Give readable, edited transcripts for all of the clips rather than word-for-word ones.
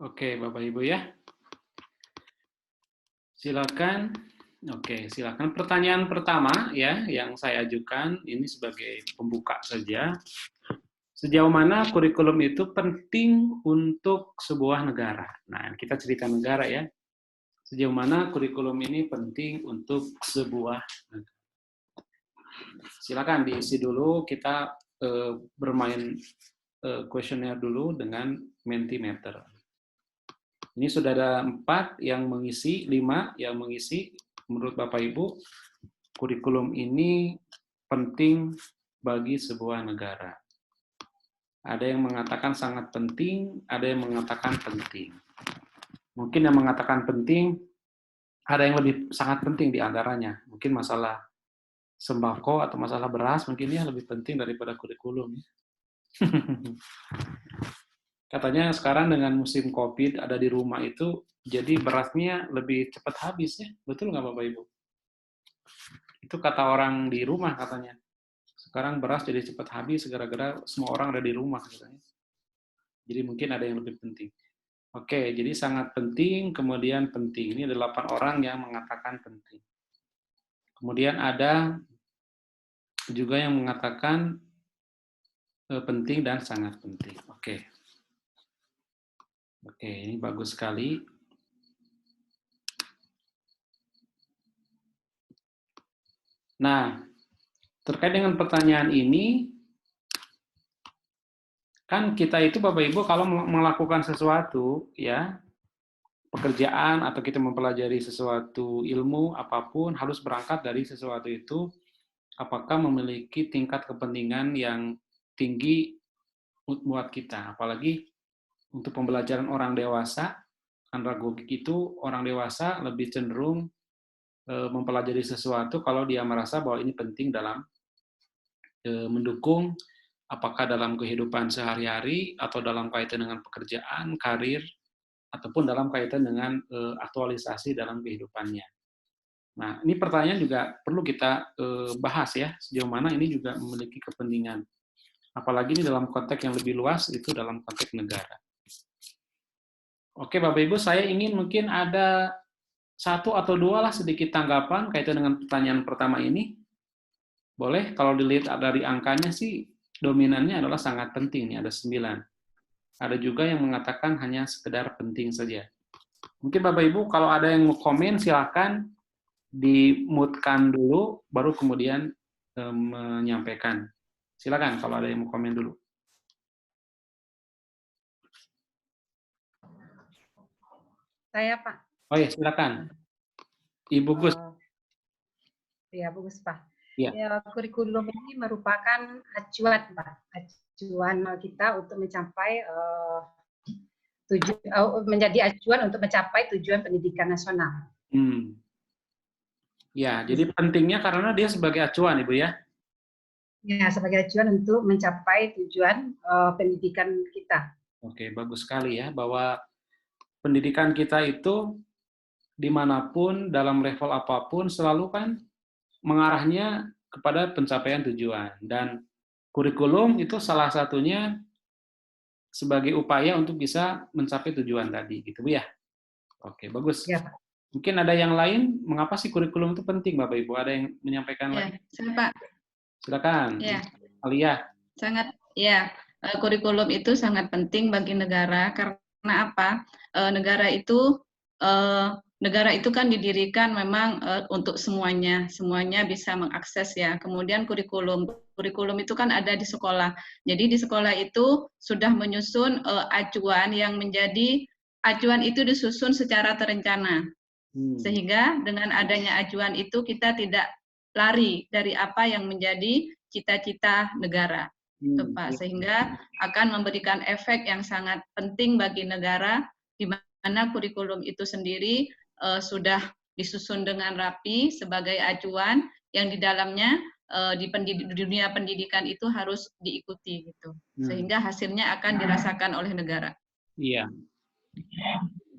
Oke, Bapak Ibu ya. Silakan. Oke, silakan. Pertanyaan pertama ya yang saya ajukan ini sebagai pembuka saja. Sejauh mana kurikulum itu penting untuk sebuah negara? Nah, kita cerita negara ya. Sejauh mana kurikulum ini penting untuk sebuah negara? Silakan diisi dulu. Kita bermain kuesioner dulu dengan Mentimeter. Ini sudah ada 4 yang mengisi, 5 yang mengisi. Menurut Bapak Ibu, kurikulum ini penting bagi sebuah negara. Ada yang mengatakan sangat penting, ada yang mengatakan penting. Mungkin yang mengatakan penting, ada yang lebih sangat penting di antaranya. Mungkin masalah sembako atau masalah beras, mungkin ya lebih penting daripada kurikulum. Katanya sekarang dengan musim COVID ada di rumah itu, jadi berasnya lebih cepat habis ya. Betul nggak Bapak Ibu? Itu kata orang di rumah katanya. Sekarang beras jadi cepat habis gara-gara semua orang ada di rumah katanya. Jadi mungkin ada yang lebih penting. Oke, jadi sangat penting, kemudian penting. Ini ada 8 orang yang mengatakan penting. Kemudian ada juga yang mengatakan penting dan sangat penting. Oke. Oke, ini bagus sekali. Nah, terkait dengan pertanyaan ini, kan kita itu Bapak Ibu kalau melakukan sesuatu, ya, pekerjaan atau kita mempelajari sesuatu ilmu apapun harus berangkat dari sesuatu itu apakah memiliki tingkat kepentingan yang tinggi buat kita. Apalagi untuk pembelajaran orang dewasa, andragogik itu orang dewasa lebih cenderung mempelajari sesuatu kalau dia merasa bahwa ini penting dalam mendukung apakah dalam kehidupan sehari-hari atau dalam kaitan dengan pekerjaan, karir, ataupun dalam kaitan dengan aktualisasi dalam kehidupannya. Nah, ini pertanyaan juga perlu kita bahas ya, sejauh mana ini juga memiliki kepentingan. Apalagi ini dalam konteks yang lebih luas, itu dalam konteks negara. Oke, Bapak Ibu, saya ingin mungkin ada 1 atau 2 lah sedikit tanggapan kaitan dengan pertanyaan pertama ini. Boleh, kalau dilihat dari angkanya sih, dominannya adalah sangat penting, nih, ada 9. Ada juga yang mengatakan hanya sekedar penting saja. Mungkin Bapak Ibu, kalau ada yang mau komen, silakan di-mute-kan dulu, baru kemudian menyampaikan. Silakan kalau ada yang mau komen dulu. Saya, Pak. Oh ya, silakan. Ibu Gus. Ya, bagus, Pak. Ya. Ya, kurikulum ini merupakan acuan, Pak. Acuan kita untuk mencapai menjadi acuan untuk mencapai tujuan pendidikan nasional. Ya, jadi pentingnya karena dia sebagai acuan, Ibu ya? Ya, sebagai acuan untuk mencapai tujuan pendidikan kita. Oke, bagus sekali ya, bahwa pendidikan kita itu dimanapun, dalam level apapun, selalu kan mengarahnya kepada pencapaian tujuan. Dan kurikulum itu salah satunya sebagai upaya untuk bisa mencapai tujuan tadi, gitu Bu ya? Oke, bagus. Ya, Pak. Mungkin ada yang lain, mengapa sih kurikulum itu penting, Bapak Ibu? Ada yang menyampaikan Ya, lagi? Pak. Silakan, Ya. Alia. Sangat, ya. Kurikulum itu sangat penting bagi negara karena apa? Negara itu kan didirikan memang untuk semuanya bisa mengakses ya. Kemudian kurikulum itu kan ada di sekolah. Jadi di sekolah itu sudah menyusun acuan yang menjadi acuan itu disusun secara terencana. Sehingga dengan adanya acuan itu kita tidak lari dari apa yang menjadi cita-cita negara. Pak, sehingga akan memberikan efek yang sangat penting bagi negara di mana kurikulum itu sendiri sudah disusun dengan rapi sebagai acuan yang di dalamnya di dunia pendidikan itu harus diikuti gitu. Sehingga hasilnya akan dirasakan oleh negara. Iya.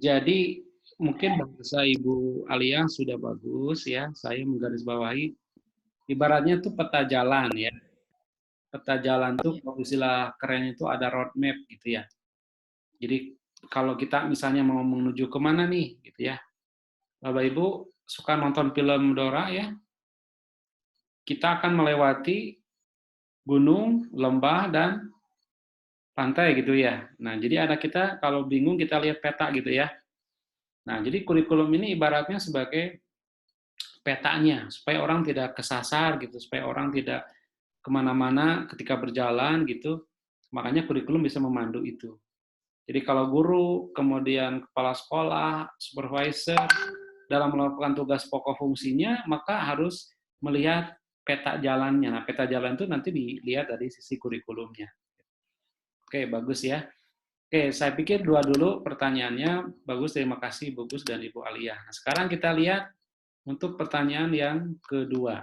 Jadi mungkin bahasa Ibu Alia sudah bagus ya. Saya menggarisbawahi ibaratnya itu peta jalan ya. Peta jalan tuh kalau istilah keren itu ada roadmap gitu ya. Jadi kalau kita misalnya mau menuju kemana nih, gitu ya. Bapak Ibu suka nonton film Dora ya, kita akan melewati gunung, lembah, dan pantai gitu ya. Nah, jadi ada kita kalau bingung kita lihat peta gitu ya. Nah, jadi kurikulum ini ibaratnya sebagai petanya, supaya orang tidak kesasar gitu, supaya orang tidak kemana-mana ketika berjalan gitu. Makanya kurikulum bisa memandu itu. Jadi kalau guru, kemudian kepala sekolah, supervisor, dalam melakukan tugas pokok fungsinya, maka harus melihat peta jalannya. Nah, peta jalan itu nanti dilihat dari sisi kurikulumnya. Oke, bagus ya. Oke, saya pikir dua dulu pertanyaannya. Bagus, terima kasih Bu Gus dan Ibu Alia. Nah, sekarang kita lihat untuk pertanyaan yang kedua.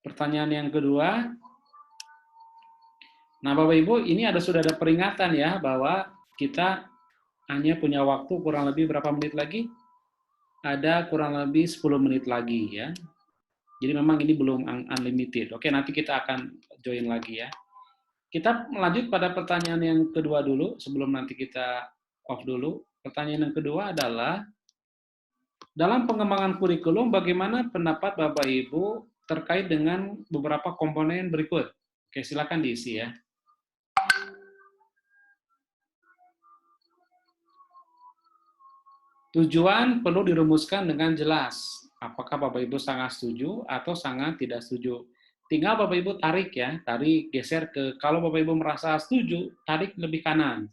Pertanyaan yang kedua, nah Bapak Ibu, ini sudah ada peringatan ya, bahwa kita hanya punya waktu kurang lebih berapa menit lagi? Ada kurang lebih 10 menit lagi ya. Jadi memang ini belum unlimited. Oke, nanti kita akan join lagi ya. Kita melanjut pada pertanyaan yang kedua dulu, sebelum nanti kita off dulu. Pertanyaan yang kedua adalah, dalam pengembangan kurikulum, bagaimana pendapat Bapak Ibu terkait dengan beberapa komponen berikut? Oke, silakan diisi ya. Tujuan perlu dirumuskan dengan jelas. Apakah Bapak Ibu sangat setuju atau sangat tidak setuju? Tinggal Bapak Ibu tarik ya, tarik geser ke, kalau Bapak Ibu merasa setuju, tarik lebih kanan.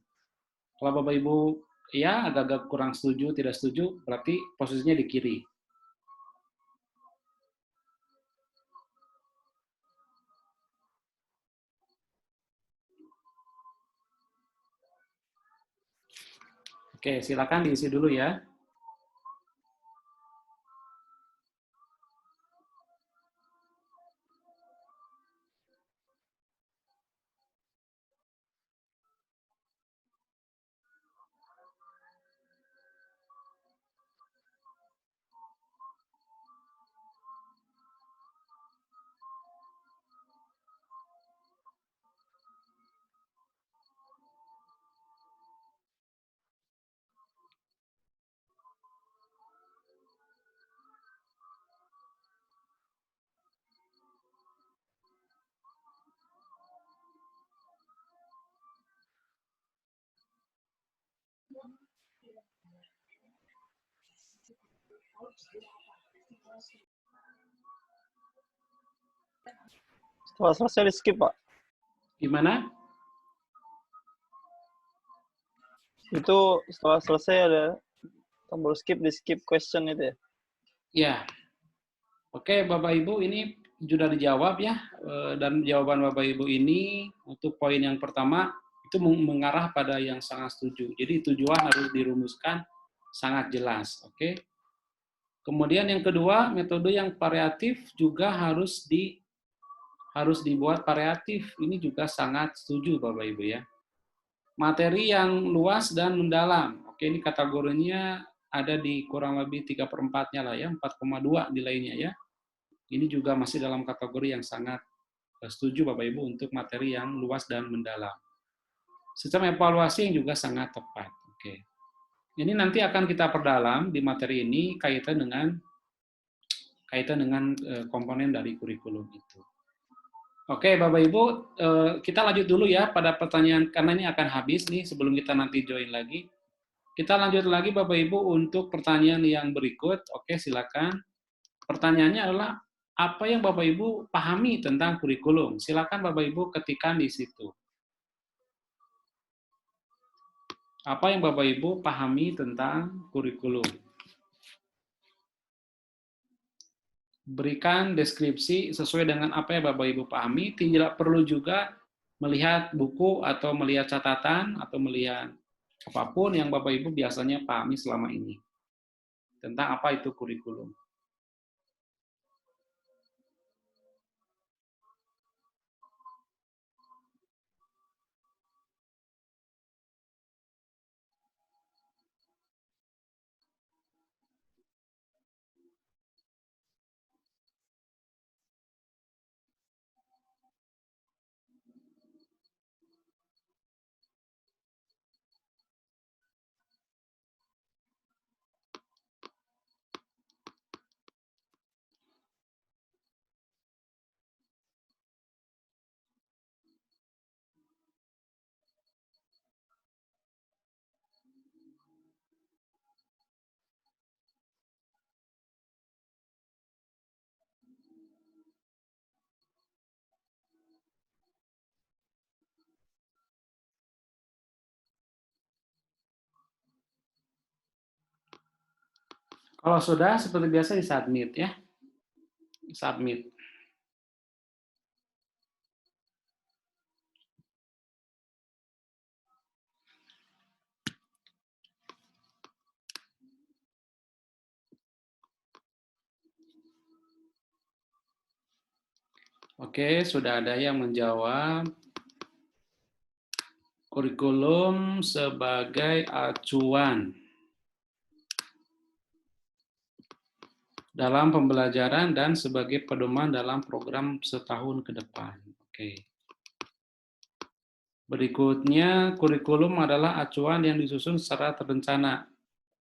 Kalau Bapak Ibu ya agak-agak kurang setuju, tidak setuju, berarti posisinya di kiri. Oke, silakan diisi dulu ya. Setelah selesai di skip, Pak. Gimana? Itu setelah selesai ada tombol skip, di skip question itu ya? Ya. Oke, Bapak Ibu, ini sudah dijawab ya. Dan jawaban Bapak Ibu ini untuk poin yang pertama itu mengarah pada yang sangat setuju. Jadi tujuan harus dirumuskan sangat jelas, oke? Kemudian yang kedua, metode yang variatif juga harus dibuat variatif. Ini juga sangat setuju Bapak Ibu ya. Materi yang luas dan mendalam. Oke, ini kategorinya ada di kurang lebih 3/4-nya lah ya, 4,2 nilainya ya. Ini juga masih dalam kategori yang sangat setuju Bapak Ibu untuk materi yang luas dan mendalam. Sistem evaluasi yang juga sangat tepat. Oke. Ini nanti akan kita perdalam di materi ini kaitan dengan komponen dari kurikulum itu. Oke, Bapak Ibu, kita lanjut dulu ya pada pertanyaan, karena ini akan habis nih sebelum kita nanti join lagi. Kita lanjut lagi Bapak Ibu untuk pertanyaan yang berikut. Oke, silakan. Pertanyaannya adalah, apa yang Bapak Ibu pahami tentang kurikulum? Silakan Bapak Ibu ketikkan di situ. Apa yang Bapak Ibu pahami tentang kurikulum? Berikan deskripsi sesuai dengan apa yang Bapak Ibu pahami. Tidak perlu juga melihat buku atau melihat catatan atau melihat apapun yang Bapak Ibu biasanya pahami selama ini tentang apa itu kurikulum. Kalau sudah, seperti biasa di-submit ya. Submit. Oke, sudah ada yang menjawab. Kurikulum sebagai acuan dalam pembelajaran dan sebagai pedoman dalam program setahun ke depan. Oke. Berikutnya, kurikulum adalah acuan yang disusun secara terencana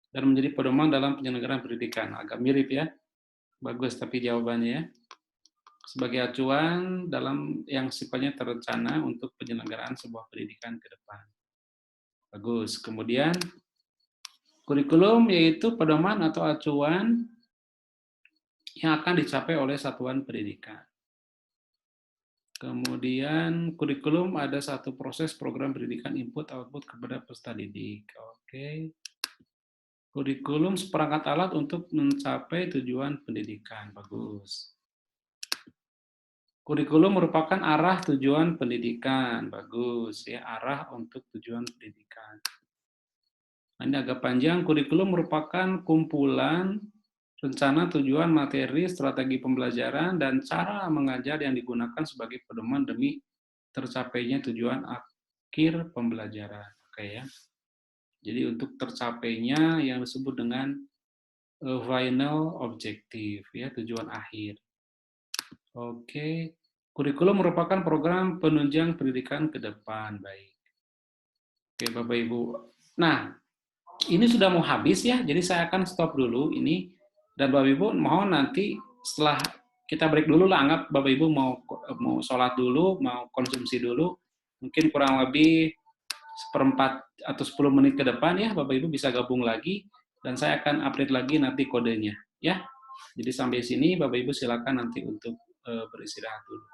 dan menjadi pedoman dalam penyelenggaraan pendidikan. Agak mirip ya. Bagus tapi jawabannya ya. Sebagai acuan dalam yang sifatnya terencana untuk penyelenggaraan sebuah pendidikan ke depan. Bagus. Kemudian, kurikulum yaitu pedoman atau acuan yang akan dicapai oleh satuan pendidikan. Kemudian, kurikulum ada satu proses program pendidikan input-output kepada peserta didik. Oke. Kurikulum seperangkat alat untuk mencapai tujuan pendidikan. Bagus. Kurikulum merupakan arah tujuan pendidikan. Bagus ya, arah untuk tujuan pendidikan. Ini agak panjang. Kurikulum merupakan kumpulan rencana tujuan materi, strategi pembelajaran, dan cara mengajar yang digunakan sebagai pedoman demi tercapainya tujuan akhir pembelajaran. Oke ya. Jadi untuk tercapainya yang disebut dengan final objective ya, tujuan akhir. Oke, kurikulum merupakan program penunjang pendidikan ke depan. Baik. Oke, Bapak Ibu. Nah, ini sudah mau habis ya, jadi saya akan stop dulu ini. Dan Bapak Ibu mohon nanti setelah kita break dulu lah, anggap Bapak Ibu mau sholat dulu, mau konsumsi dulu, mungkin kurang lebih 1/4 atau 10 menit ke depan ya, Bapak Ibu bisa gabung lagi, dan saya akan update lagi nanti kodenya ya. Jadi sampai sini Bapak Ibu silakan nanti untuk beristirahat dulu.